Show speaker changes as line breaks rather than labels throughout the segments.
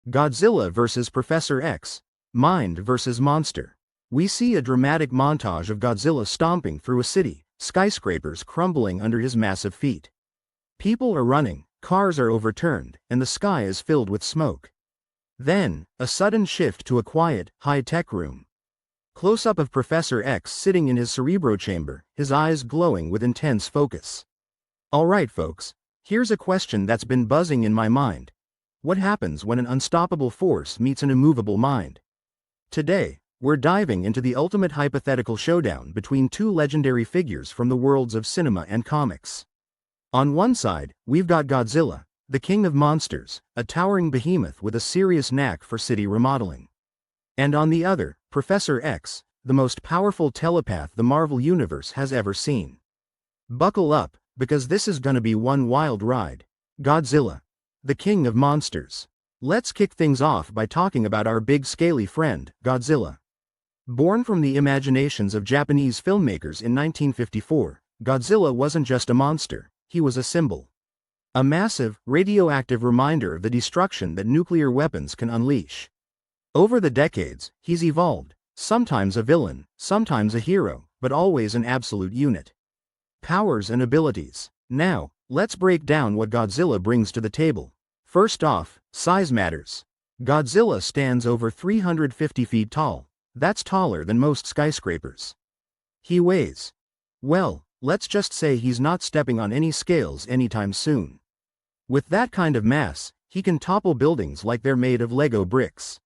Godzilla vs. Professor X. Mind vs. Monster. We see a dramatic montage of Godzilla stomping through a city, skyscrapers crumbling under his massive feet. People are running, cars are overturned, and the sky is filled with smoke. Then, a sudden shift to a quiet, high-tech room. Close-up of Professor X sitting in his cerebro chamber, his eyes glowing with intense focus. Alright folks, here's a question that's been buzzing in my mind. What happens when an unstoppable force meets an immovable mind? Today, we're diving into the ultimate hypothetical showdown between two legendary figures from the worlds of cinema and comics. On one side, we've got Godzilla, the king of monsters, a towering behemoth with a serious knack for city remodeling. And on the other, Professor X, the most powerful telepath the Marvel Universe has ever seen. Buckle up, because this is gonna be one wild ride. Godzilla, the king of monsters. Let's kick things off by talking about our big scaly friend, Godzilla. Born from the imaginations of Japanese filmmakers in 1954, Godzilla wasn't just a monster, he was a symbol. A massive, radioactive reminder of the destruction that nuclear weapons can unleash. Over the decades, he's evolved, sometimes a villain, sometimes a hero, but always an absolute unit. Powers and abilities. Now, let's break down what Godzilla brings to the table. First off, size matters. Godzilla stands over 350 feet tall. That's taller than most skyscrapers. He weighs. Well, let's just say he's not stepping on any scales anytime soon. With that kind of mass, he can topple buildings like they're made of Lego bricks.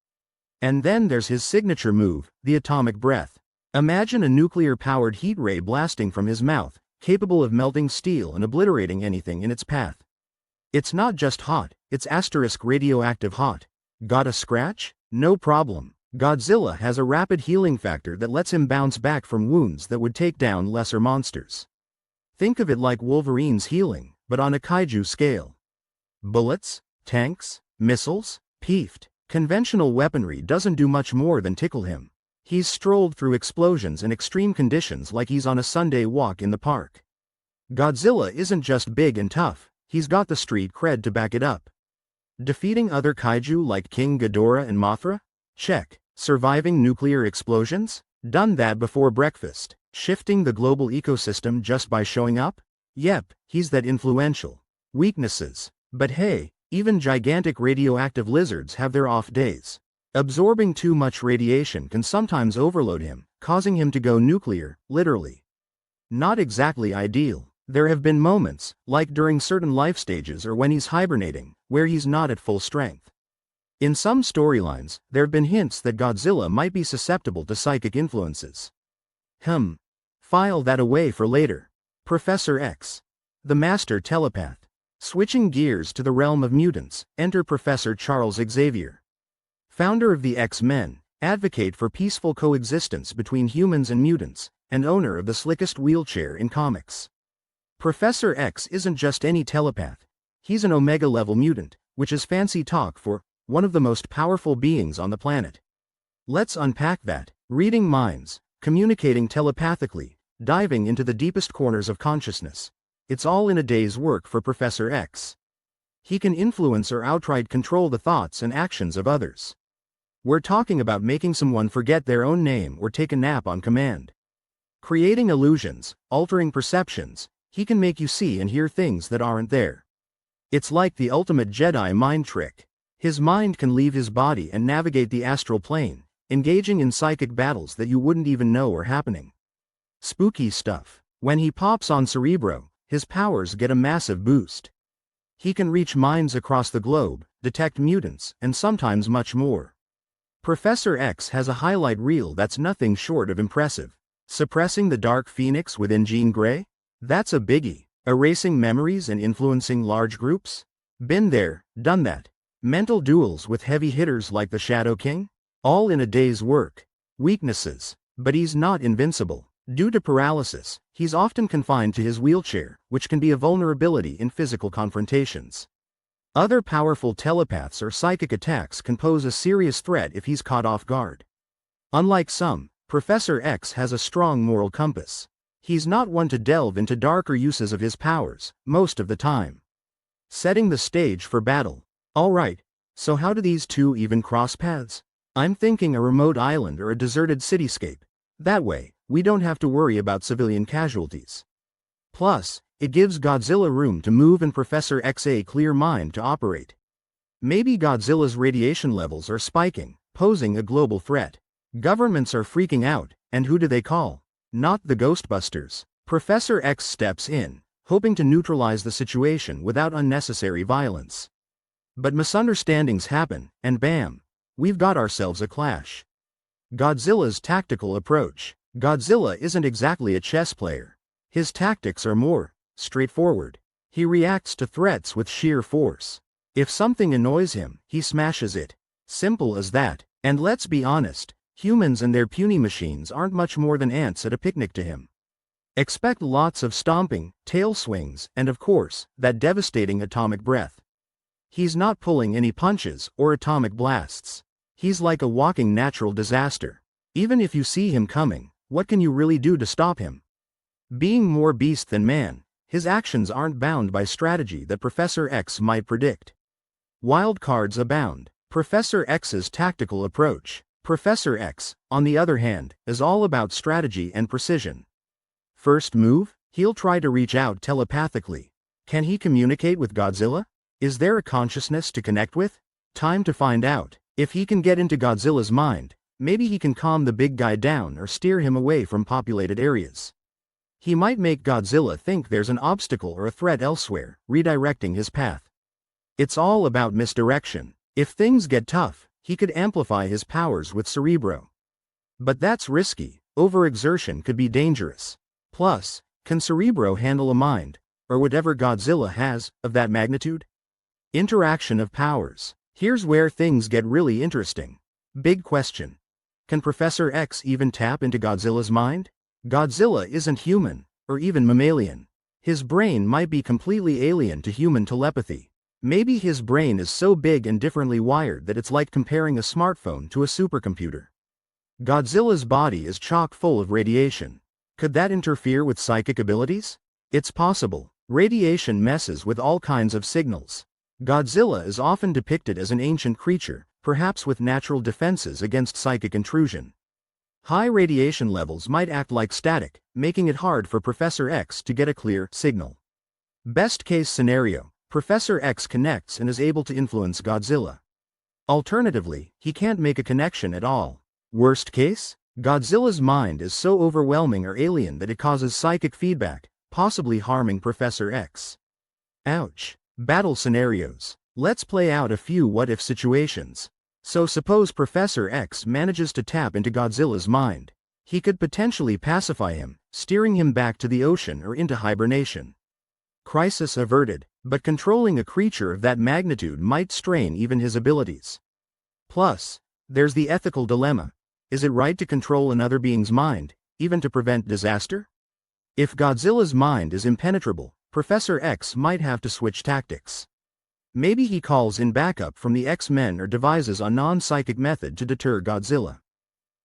And then there's his signature move, the atomic breath. Imagine a nuclear-powered heat ray blasting from his mouth, capable of melting steel and obliterating anything in its path. It's not just hot, it's asterisk radioactive hot. Got a scratch? No problem. Godzilla has a rapid healing factor that lets him bounce back from wounds that would take down lesser monsters. Think of it like Wolverine's healing, but on a kaiju scale. Bullets? Tanks? Missiles? Peefed. Conventional weaponry doesn't do much more than tickle him. He's strolled through explosions and extreme conditions like he's on a Sunday walk in the park. Godzilla isn't just big and tough, he's got the street cred to back it up. Defeating other kaiju like King Ghidorah and Mothra? Check. Surviving nuclear explosions? Done that before breakfast. Shifting the global ecosystem just by showing up? Yep, he's that influential. Weaknesses. But hey, even gigantic radioactive lizards have their off days. Absorbing too much radiation can sometimes overload him, causing him to go nuclear, literally. Not exactly ideal. There have been moments, like during certain life stages or when he's hibernating, where he's not at full strength. In some storylines, there have been hints that Godzilla might be susceptible to psychic influences. File that away for later. Professor X. The master telepath. Switching gears to the realm of mutants, enter Professor Charles Xavier. Founder of the X-Men, advocate for peaceful coexistence between humans and mutants, and owner of the slickest wheelchair in comics. Professor X isn't just any telepath. He's an Omega-level mutant, which is fancy talk for one of the most powerful beings on the planet. Let's unpack that. Reading minds, communicating telepathically, diving into the deepest corners of consciousness. It's all in a day's work for Professor X. He can influence or outright control the thoughts and actions of others. We're talking about making someone forget their own name or take a nap on command. Creating illusions, altering perceptions, he can make you see and hear things that aren't there. It's like the ultimate Jedi mind trick. His mind can leave his body and navigate the astral plane, engaging in psychic battles that you wouldn't even know are happening. Spooky stuff. When he pops on Cerebro, his powers get a massive boost. He can reach minds across the globe, detect mutants, and sometimes much more. Professor X has a highlight reel that's nothing short of impressive. Suppressing the Dark Phoenix within Jean Grey? That's a biggie. Erasing memories and influencing large groups? Been there, done that. Mental duels with heavy hitters like the Shadow King? All in a day's work. Weaknesses. But he's not invincible. Due to paralysis, he's often confined to his wheelchair, which can be a vulnerability in physical confrontations. Other powerful telepaths or psychic attacks can pose a serious threat if he's caught off guard. Unlike some, Professor X has a strong moral compass. He's not one to delve into darker uses of his powers, most of the time. Setting the stage for battle. Alright, So how do these two even cross paths? I'm thinking a remote island or a deserted cityscape. That way, we don't have to worry about civilian casualties. Plus, it gives Godzilla room to move and Professor X a clear mind to operate. Maybe Godzilla's radiation levels are spiking, posing a global threat. Governments are freaking out, and who do they call? Not the Ghostbusters. Professor X steps in, hoping to neutralize the situation without unnecessary violence. But misunderstandings happen, and bam, we've got ourselves a clash. Godzilla's tactical approach. Godzilla isn't exactly a chess player. His tactics are more straightforward. He reacts to threats with sheer force. If something annoys him, he smashes it. Simple as that. And let's be honest, humans and their puny machines aren't much more than ants at a picnic to him. Expect lots of stomping, tail swings, and of course, that devastating atomic breath. He's not pulling any punches or atomic blasts. He's like a walking natural disaster. Even if you see him coming, what can you really do to stop him? Being more beast than man, his actions aren't bound by strategy that Professor X might predict. Wild cards abound. Professor X's tactical approach. Professor X, on the other hand, is all about strategy and precision. First move, he'll try to reach out telepathically. Can he communicate with Godzilla? Is there a consciousness to connect with? Time to find out. If he can get into Godzilla's mind, maybe he can calm the big guy down or steer him away from populated areas. He might make Godzilla think there's an obstacle or a threat elsewhere, redirecting his path. It's all about misdirection. If things get tough, he could amplify his powers with Cerebro. But that's risky. Overexertion could be dangerous. Plus, can Cerebro handle a mind, or whatever Godzilla has, of that magnitude? Interaction of powers. Here's where things get really interesting. Big question. Can Professor X even tap into Godzilla's mind? Godzilla isn't human, or even mammalian. His brain might be completely alien to human telepathy. Maybe his brain is so big and differently wired that it's like comparing a smartphone to a supercomputer. Godzilla's body is chock full of radiation. Could that interfere with psychic abilities? It's possible. Radiation messes with all kinds of signals. Godzilla is often depicted as an ancient creature, perhaps with natural defenses against psychic intrusion. High radiation levels might act like static, making it hard for Professor X to get a clear signal. Best case scenario, Professor X connects and is able to influence Godzilla. Alternatively, he can't make a connection at all. Worst case, Godzilla's mind is so overwhelming or alien that it causes psychic feedback, possibly harming Professor X. Ouch. Battle scenarios. Let's play out a few what-if situations. So suppose Professor X manages to tap into Godzilla's mind. He could potentially pacify him, steering him back to the ocean or into hibernation. Crisis averted, but controlling a creature of that magnitude might strain even his abilities. Plus, there's the ethical dilemma. Is it right to control another being's mind, even to prevent disaster? If Godzilla's mind is impenetrable, Professor X might have to switch tactics. Maybe he calls in backup from the X-Men or devises a non-psychic method to deter Godzilla.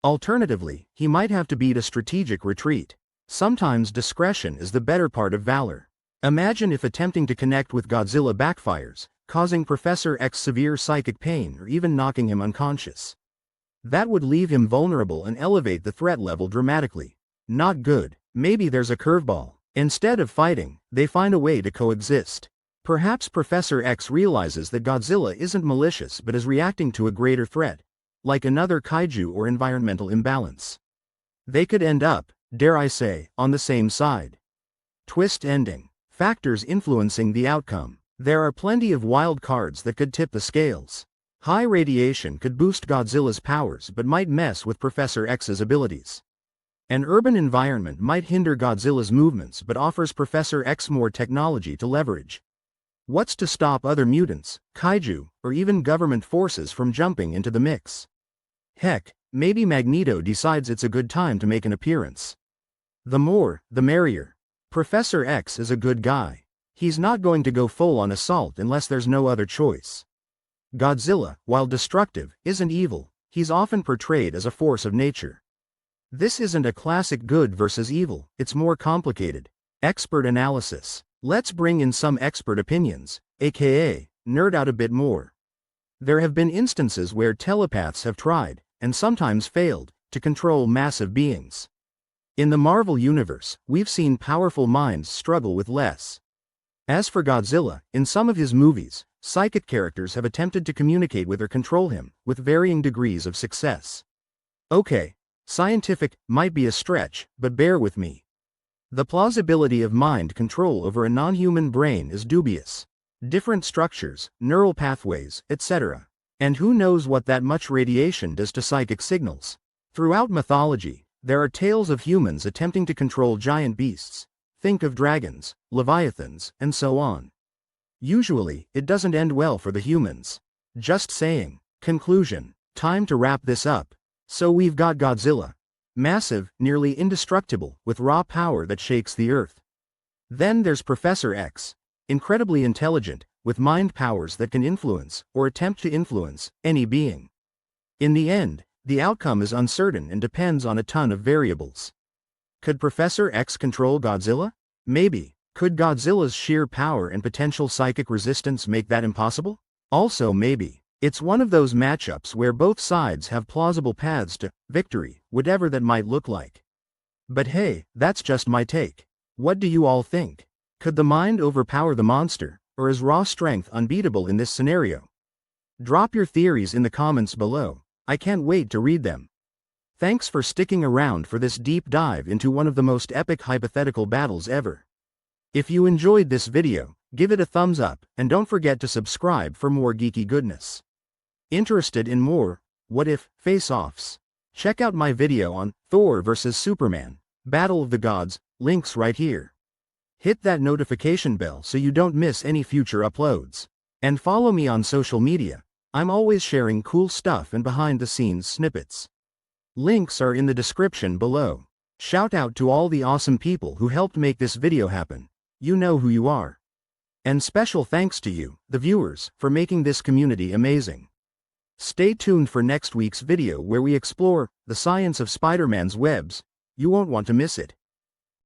Alternatively, he might have to beat a strategic retreat. Sometimes discretion is the better part of valor. Imagine if attempting to connect with Godzilla backfires, causing Professor X severe psychic pain or even knocking him unconscious. That would leave him vulnerable and elevate the threat level dramatically. Not good. Maybe there's a curveball. Instead of fighting, they find a way to coexist. Perhaps Professor X realizes that Godzilla isn't malicious but is reacting to a greater threat, like another kaiju or environmental imbalance. They could end up, dare I say, on the same side. Twist ending. Factors influencing the outcome. There are plenty of wild cards that could tip the scales. High radiation could boost Godzilla's powers but might mess with Professor X's abilities. An urban environment might hinder Godzilla's movements but offers Professor X more technology to leverage. What's to stop other mutants, kaiju, or even government forces from jumping into the mix? Heck, maybe Magneto decides it's a good time to make an appearance. The more, the merrier. Professor X is a good guy. He's not going to go full on assault unless there's no other choice. Godzilla, while destructive, isn't evil. He's often portrayed as a force of nature. This isn't a classic good versus evil, it's more complicated. Expert analysis. Let's bring in some expert opinions, aka, nerd out a bit more. There have been instances where telepaths have tried, and sometimes failed, to control massive beings. In the Marvel Universe, we've seen powerful minds struggle with less. As for Godzilla, in some of his movies, psychic characters have attempted to communicate with or control him, with varying degrees of success. Okay, scientific might be a stretch, but bear with me. The plausibility of mind control over a non-human brain is dubious. Different structures, neural pathways, etc. And who knows what that much radiation does to psychic signals. Throughout mythology, there are tales of humans attempting to control giant beasts. Think of dragons, leviathans, and so on. Usually, it doesn't end well for the humans. Just saying. Conclusion. Time to wrap this up. So we've got Godzilla. Massive, nearly indestructible, with raw power that shakes the earth. Then there's Professor X. Incredibly intelligent, with mind powers that can influence, or attempt to influence, any being. In the end, the outcome is uncertain and depends on a ton of variables. Could Professor X control Godzilla? Maybe. Could Godzilla's sheer power and potential psychic resistance make that impossible? Also maybe. It's one of those matchups where both sides have plausible paths to victory, whatever that might look like. But hey, that's just my take. What do you all think? Could the mind overpower the monster, or is raw strength unbeatable in this scenario? Drop your theories in the comments below. I can't wait to read them. Thanks for sticking around for this deep dive into one of the most epic hypothetical battles ever. If you enjoyed this video, give it a thumbs up, and don't forget to subscribe for more geeky goodness. Interested in more what-if face-offs? Check out my video on Thor vs. Superman, Battle of the Gods, links right here. Hit that notification bell so you don't miss any future uploads. And follow me on social media. I'm always sharing cool stuff and behind-the-scenes snippets. Links are in the description below. Shout out to all the awesome people who helped make this video happen. You know who you are. And special thanks to you, the viewers, for making this community amazing. Stay tuned for next week's video where we explore the science of Spider-Man's webs. You won't want to miss it.